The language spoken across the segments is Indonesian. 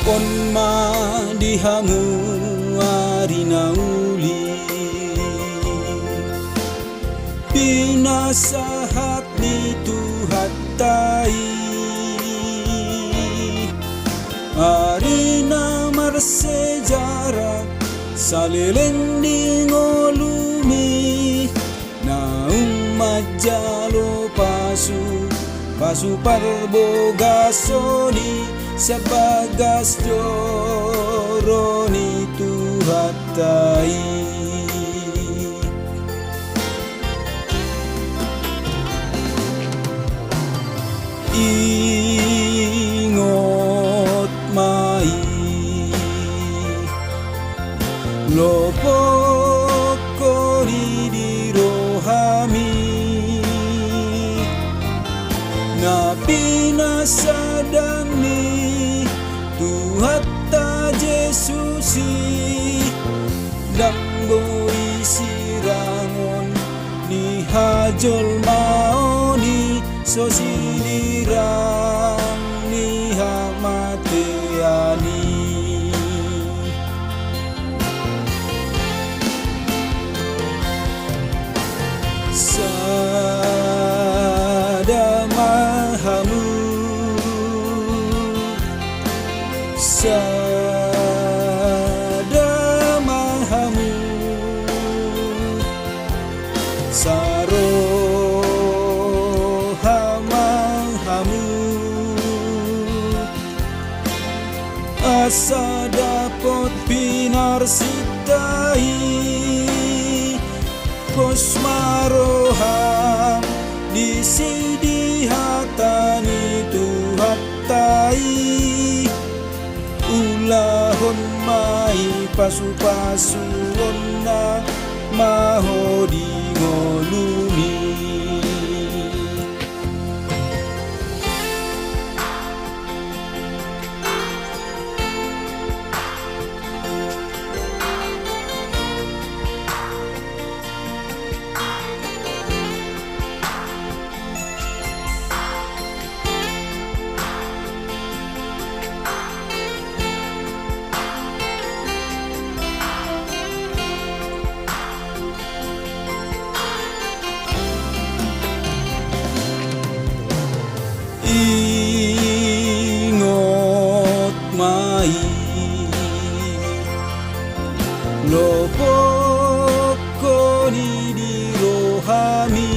Pon madihamu arinauli pinasahat ni tuhatai arina marsejarah salelending olumi naung majalo pasu parbogasoni sabagas joroni tuhatai ingot mai lopok kori di rohami na pinasadani Tuhatta Jesusi damboi sirangon ni hajol maoni sosilirang ni hamateani sadamahamu sadamahamu sarohamahamu asa dapot pinarsitai kosmaroham di sidi hatani tuhatai ulahon mai pasu-pasuon na mahodi ngolumi ingot mai lopok koni di rohami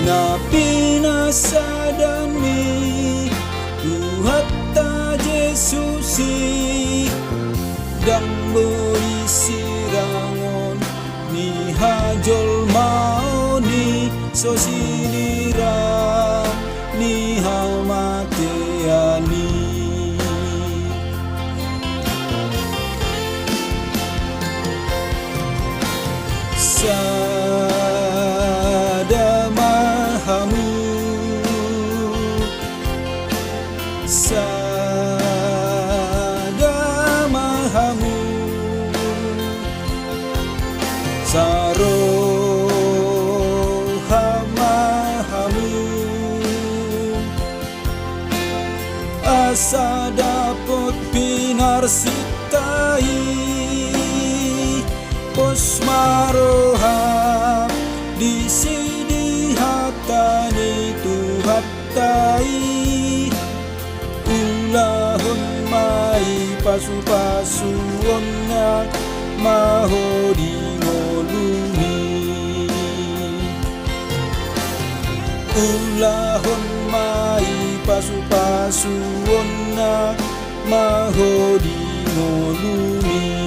na pinasadani Tuhatta Jesusi damboi sirangon ni hajol maoni sosilirang ni hamateani sadamahamu sadamahamu sarohamahamu asa dapot pinarsitai posmaroham di sidi hatani tuhatai ulahon mai pasu-pasuon na mahodi ngolumi ulahon mai pasu-pasuon na mahodi ngolumi